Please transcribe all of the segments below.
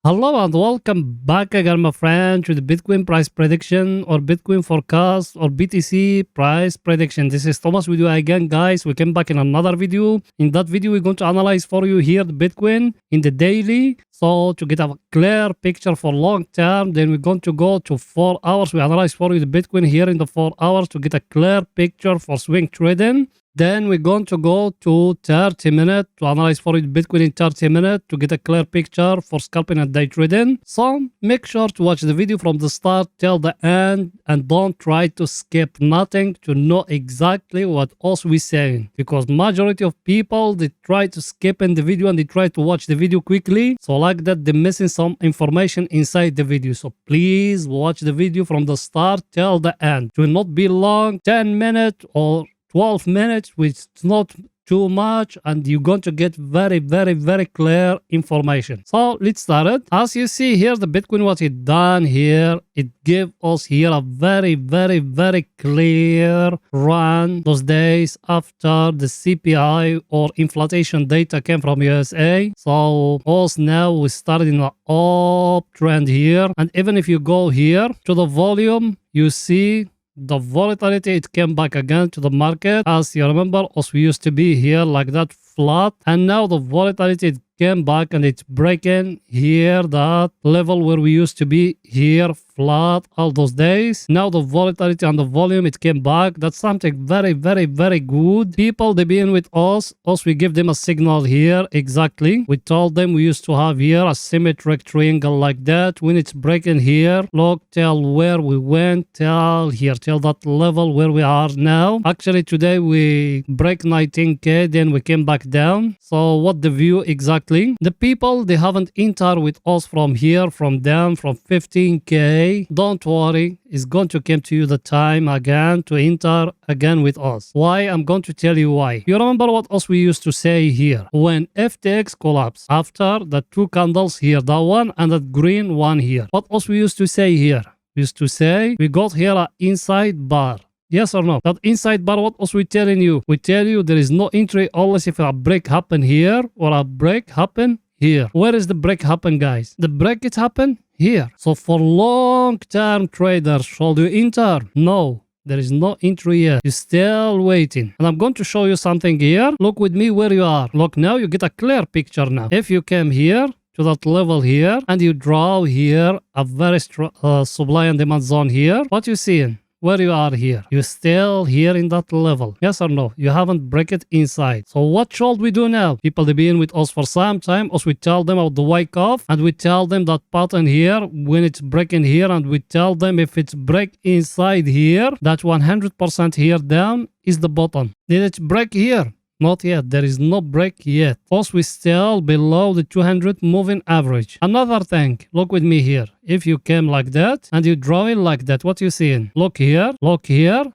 Hello and welcome back again, my friend, to the Bitcoin price prediction or Bitcoin forecast or BTC price prediction. This is Thomas with you again, guys. We came back in another video. In that video, we're going to analyze for you here the Bitcoin in the daily. So to get a clear picture for long term, then we're going to go to 4 hours. We analyze for you the Bitcoin here in the 4 hours to get a clear picture for swing trading. Then we're going to go to 30 minutes to analyze for it Bitcoin in 30 minutes to get a clear picture for scalping and day trading. So make sure to watch the video from the start till the end and don't try to skip nothing to know exactly what else we're saying. Because majority of people, they try to skip in the video and they try to watch the video quickly. So like that, they're missing some information inside the video. So please watch the video from the start till the end. It will not be long, 10 minutes or 12 minutes, which is not too much, and you're going to get very clear information. So let's start it. As you see here, the Bitcoin, what it done here, it gave us here a very clear run those days after the CPI or inflation data came from USA. So also now we started in an uptrend here, and even if you go here to the volume, you see the volatility, it came back again to the market. As you remember, as we used to be here like that flat, and now the volatility, it came back and it's breaking here that level where we used to be here flat all those days. Now the volatility and the volume, it came back. That's something very good. People, they been with us we give them a signal here. Exactly, we told them we used to have here a symmetric triangle like that. When it's breaking here, look till where we went, till here, till that level where we are now. Actually today we break 19k, then we came back down. So what the view exactly? The people, they haven't entered with us from here, from down, from 15k. Don't worry, it's going to come to you the time again to enter again with us. Why? I'm going to tell you why. You remember what else we used to say here? When FTX collapsed, after the two candles here, that one and that green one here. What else we used to say here? We used to say we got here an inside bar. Yes or no? That inside bar, what else we telling you? We tell you there is no entry unless if a break happen here or a break happen here. Where is the break happen, guys? The break it happen here. So for long-term traders, should you enter? No. There is no entry yet. You're still waiting. And I'm going to show you something here. Look with me where you are. Look now, you get a clear picture now. If you came here to that level here and you draw here a very supply and demand zone here, what you seeing? Where you are here, you're still here in that level. Yes or no? You haven't break it inside. So what should we do now? People, they been with us for some time, as we tell them about the wake off, and we tell them that pattern here when it's breaking here, and we tell them if it's break inside here, that 100% here down is the bottom. Did it break here? Not yet. There is no break yet. Also, we still below the 200 moving average. Another thing, look with me here. If you came like that and you draw it like that, what you seeing? Look here,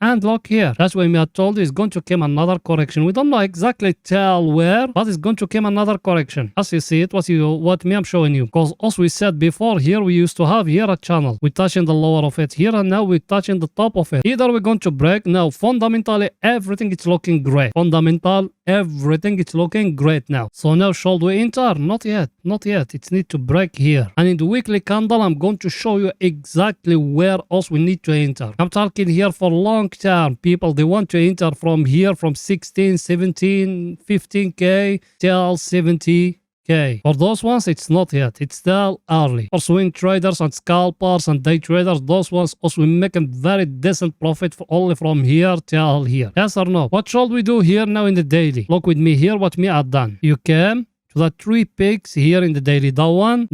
and look here. That's why me I told you it's going to come another correction. We don't know exactly tell where, but it's going to come another correction. As you see it, what me I'm showing you. Because as we said before, here we used to have here a channel. We're touching the lower of it here, and now we're touching the top of it. Either we're going to break. Now, fundamentally, everything is looking great. Everything is looking great now. So now should we enter? Not yet. It needs to break here. And in the weekly candle, I'm going to show you exactly where else we need to enter. I'm talking here for long term. People, they want to enter from here, from 16, 17, 15k till 70. Okay, for those ones, it's not yet. It's still early. For swing traders and scalpers and day traders, those ones also we making very decent profit for only from here till here. Yes or no? What should we do here now in the daily? Look with me here what me I've done. You came to the 3 peaks here in the daily. That one,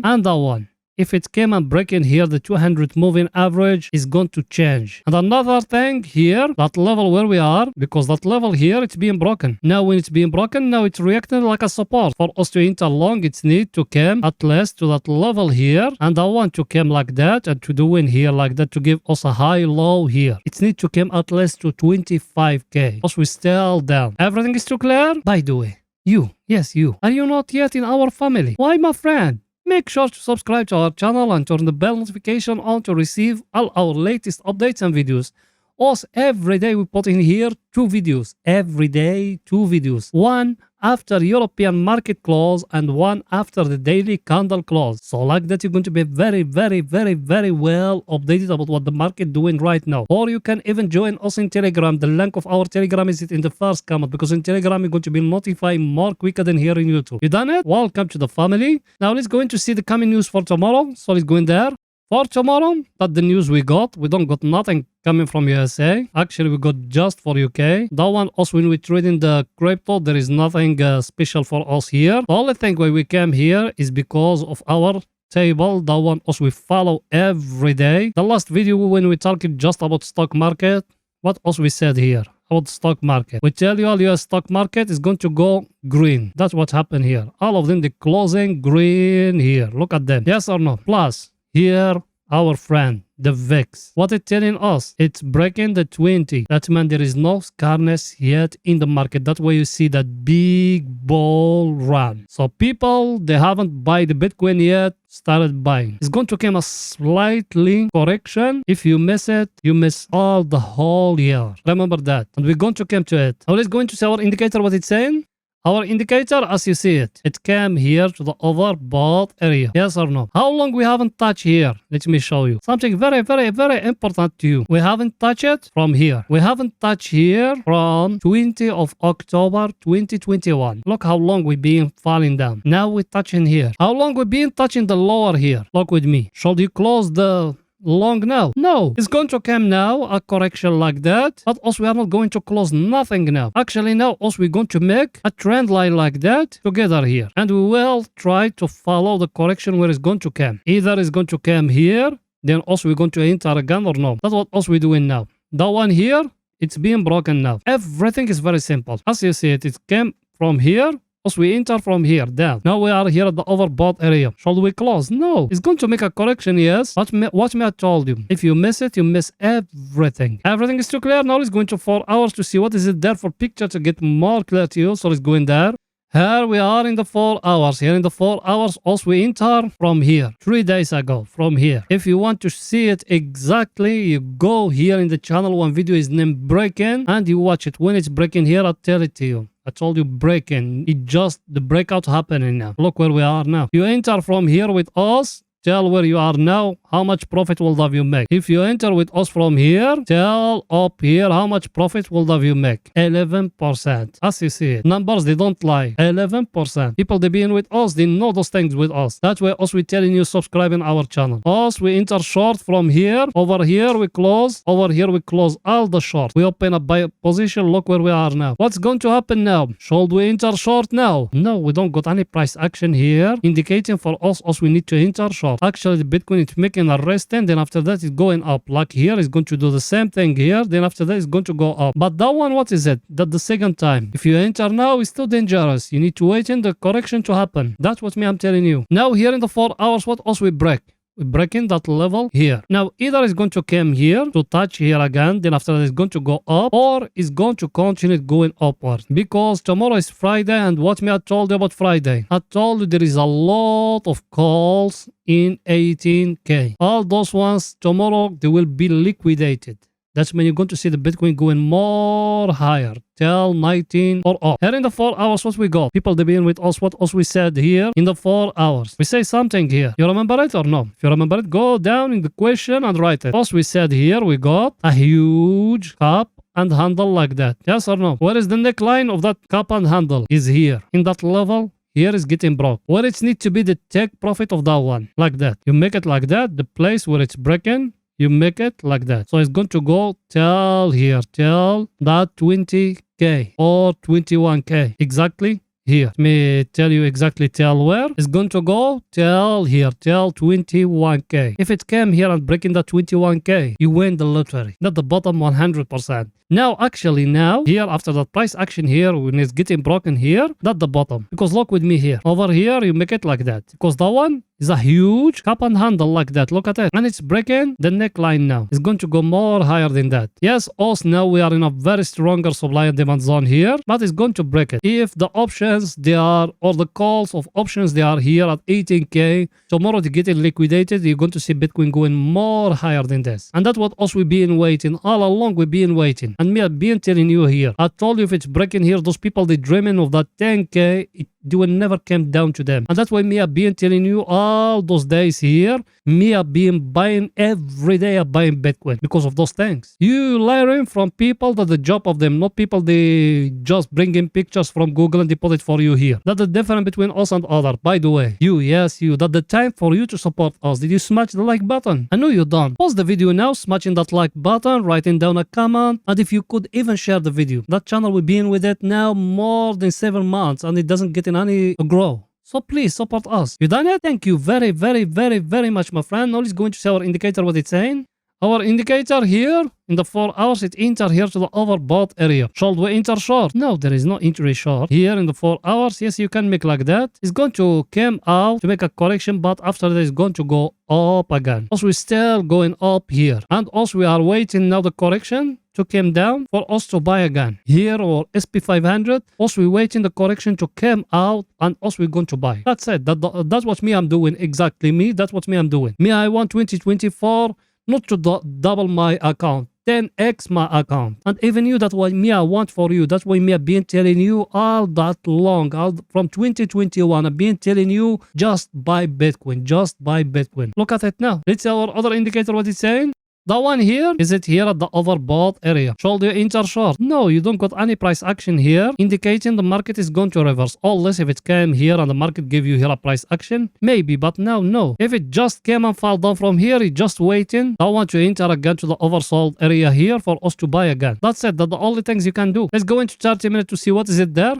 and that one. If it came and breaking here, the 200 moving average is going to change. And another thing here, that level where we are, because that level here, it's being broken. Now when it's being broken, now it's reacting like a support. For us to enter long, it's need to come at least to that level here. And I want to come like that and to do in here like that to give us a high low here. It need to come at least to 25k. Because we're still down. Everything is too clear? By the way, you, yes you, are you not yet in our family? Why, my friend? Make sure to subscribe to our channel and turn the bell notification on to receive all our latest updates and videos. Also, every day we put in here 2 videos. Every day, 2 videos. One after European market close and one after the daily candle close. So like that, you're going to be very, very, very, very well updated about what the market doing right now. Or you can even join us in Telegram. The link of our Telegram is in the first comment, because in Telegram you're going to be notified more quicker than here in YouTube. You done it? Welcome to the family. Now let's go into see the coming news for tomorrow. So let's go in there. For tomorrow, that's the news we got. We don't got nothing coming from USA. Actually, we got just for UK. That one, also when we trade in the crypto, there is nothing special for us here. The only thing why we came here is because of our table. That one also we follow every day. The last video when we talked just about stock market, what else we said here about stock market? We tell you all US stock market is going to go green. That's what happened here. All of them, the closing green here. Look at them. Yes or no? Plus, here, our friend, the VIX. What it's telling us, it's breaking the 20. That means there is no scarcity yet in the market. That's why you see that big bull run. So people, they haven't buy the Bitcoin yet, started buying. It's going to come a slightly correction. If you miss it, you miss all the whole year. Remember that. And we're going to come to it. Now let's go into see our indicator, what it's saying. Our indicator, as you see it, it came here to the overbought area. Yes or no? How long we haven't touched here? Let me show you. Something very, very, very important to you. We haven't touched it from here. We haven't touched here from 20 of October 2021. Look how long we've been falling down. Now we're touching here. How long we've been touching the lower here? Look with me. Should you close the long now? No, it's going to come now a correction like that, but also we are not going to close nothing now. Actually now also we're going to make a trend line like that together here, and we will try to follow the correction where it's going to come. Either it's going to come here, then also we're going to enter again, or no. That's what also we're doing now. That one here, it's being broken now. Everything is very simple. As you see it, it came from here. We enter from here down. Now we are here at the overbought area. Should we close? No. It's going to make a correction, yes. Watch me, I told you. If you miss it, you miss everything. Everything is too clear. Now let's go into 4 hours to see what is it there for picture to get more clear to you. So let's go in there. Here we are in the 4 hours. Here in the 4 hours, also we enter from here. 3 days ago, from here. If you want to see it exactly, you go here in the channel. One video is named Breaking, and you watch it. When it's breaking here, I'll tell it to you. I told you breaking. It just the breakout happening now. Look where we are now. You enter from here with us. Tell where you are now, how much profit will have you make. If you enter with us from here, tell up here how much profit will have you make. 11%. As you see it. Numbers, they don't lie. 11%. People, they being with us, they know those things with us. That's why us we telling you subscribing our channel. Us, we enter short from here. Over here, we close. Over here, we close all the short. We open a buy position. Look where we are now. What's going to happen now? Should we enter short now? No, we don't got any price action here indicating for us we need to enter short. Actually, the Bitcoin is making a rest, and then after that it's going up. Like here, it's going to do the same thing here. Then after that, it's going to go up. But that one, what is it? That the second time. If you enter now, it's still dangerous. You need to wait in the correction to happen. That's what I'm telling you. Now here in the 4 hours, what else we break? We're breaking that level here. Now, either it's going to come here to touch here again, then after that it's going to go up, or it's going to continue going upward. Because tomorrow is Friday, and what I told you about Friday? I told you there is a lot of calls in 18K. All those ones, tomorrow, they will be liquidated. That's when you're going to see the Bitcoin going more higher. Till 19 or up. Here in the 4 hours, what we got? People, they been with us, what else we said here in the 4 hours. We say something here. You remember it or no? If you remember it, go down in the question and write it. What we said here, we got a huge cup and handle like that. Yes or no? Where is the neckline of that cup and handle? Is here. In that level, here is getting broke. Where it needs to be the take profit of that one. Like that. You make it like that. The place where it's breaking, you make it like that. So it's going to go till here, till that 20K or 21K. Exactly here. Let me tell you exactly till where. It's going to go till here, till 21K. If it came here and breaking that 21K, you win the lottery. Not the bottom 100%. Now, actually now, here after that price action here, when it's getting broken here, that's the bottom. Because look with me here. Over here, you make it like that. Because that one, It's a huge cup and handle like that. Look at it. And it's breaking the neckline now. It's going to go more higher than that. Yes, also now we are in a very stronger supply and demand zone here, but it's going to break it. If the options they are, or the calls of options they are here at 18K, tomorrow to get it liquidated, you're going to see Bitcoin going more higher than this. And that's what us we've been waiting. All along we've been waiting. And me I've been telling you here. I told you if it's breaking here, those people they dreaming of that 10K, they will never come down to them. And that's why me I've been telling you all those days here, me I've been buying every day, I'm buying Bitcoin because of those things. You learn from people that the job of them, not people they just bring in pictures from Google and they put it for you here. That's the difference between us and other. By the way, you, yes, you, that's the time for you to support us. Did you smash the like button? I know you done. Pause the video now, smashing that like button, writing down a comment, and if you could even share the video. That channel we've been with it now more than 7 months and it doesn't get in any grow. So please support us. You done it? Thank you very, very, very, very much, my friend. Now let's go into our indicator, what it's saying. Our indicator here, in the 4 hours, it enter here to the overbought area. Should we enter short? No, there is no entry short. Here in the 4 hours, yes, you can make like that. It's going to come out to make a correction, but after that, it's going to go up again. Also, we're still going up here. And also, we are waiting now the correction to come down for us to buy again. Here or SP500, also we're waiting the correction to come out and also we're going to buy. That's it. That's what me I'm doing. Exactly me. That's what me I'm doing. Me, I want 2024 not to double my account. 10x my account. And even you, that's what me I want for you. That's why me I've been telling you all that long. From 2021, I've been telling you just buy Bitcoin. Just buy Bitcoin. Look at it now. Let's see our other indicator, what it's saying. That one here, is it here at the overbought area? Should you enter short? No, you don't got any price action here, indicating the market is going to reverse. Unless if it came here and the market gave you here a price action, maybe, but now, no. If it just came and fell down from here, it's just waiting. I want to enter again to the oversold area here for us to buy again. That's it. That's the only things you can do. Let's go into 30 minutes to see what is it there.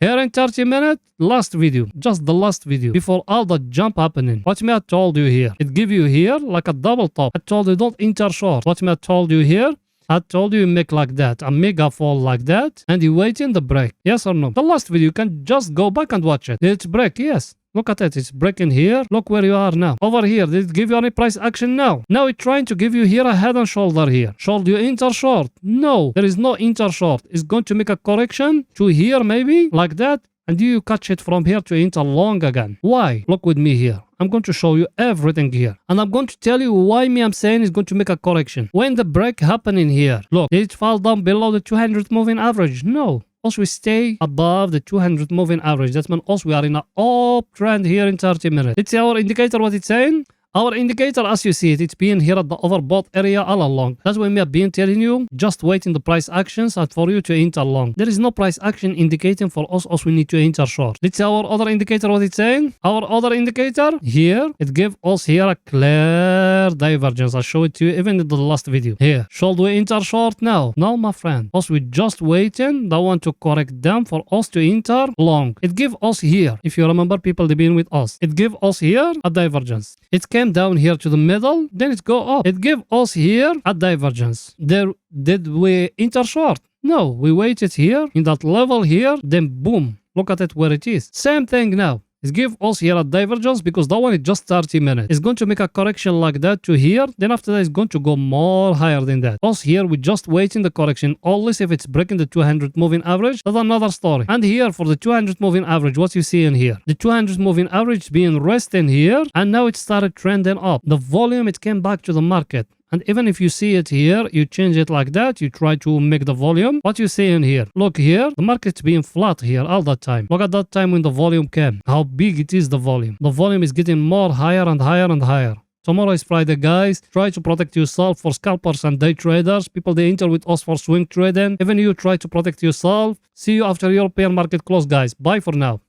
Here in 30 minutes, last video, just the last video, before all the jump happening. What me I told you here, it give you here like a double top. I told you don't enter short. What me I told you here, I told you make like that, a mega fall like that, and you waiting the break. Yes or no? The last video, you can just go back and watch it. It's break, yes. Look at it, it's breaking here. Look where you are now. Over here, did it give you any price action now? Now it's trying to give you here a head and shoulder here. Should you enter short? No, there is no enter short. It's going to make a correction to here maybe, like that. And you catch it from here to enter long again. Why? Look with me here. I'm going to show you everything here. And I'm going to tell you why me I'm saying is going to make a correction. When the break happening here, look, did it fall down below the 200 moving average? No. Also, we stay above the 200 moving average. That means also we are in an uptrend here in 30 minutes. Let's see our indicator, what it's saying. Our indicator, as you see it, it's been here at the overbought area all along. That's why we have been telling you, just waiting the price actions and for you to enter long. There is no price action indicating for us as we need to enter short. Let's see our other indicator, what it's saying. Our other indicator, here, it gives us here a clear divergence. I'll show it to you even in the last video. Here, should we enter short now? No, my friend. Us, we just waiting. That one to correct them for us to enter long. It gives us here, if you remember people they've been with us, it gives us here a divergence. It came down here to the middle, then it go up. It give us here a divergence. There, did we enter short? No, we waited here in that level here, then boom, look at it where it is. Same thing now. It give us here a divergence because that one is just 30 minutes. It's going to make a correction like that to here. Then after that, it's going to go more higher than that. Also here, we just waiting the correction. Always if it's breaking the 200 moving average, that's another story. And here for the 200 moving average, what you see in here? The 200 moving average being resting here. And now it started trending up. The volume, it came back to the market. And even if you see it here, you change it like that, you try to make the volume. What you see in here? Look here, the market's being flat here all the time. Look at that time when the volume came. How big it is, the volume. The volume is getting more higher and higher and higher. Tomorrow is Friday, guys. Try to protect yourself for scalpers and day traders. People, they enter with us for swing trading. Even you try to protect yourself. See you after European market close, guys. Bye for now.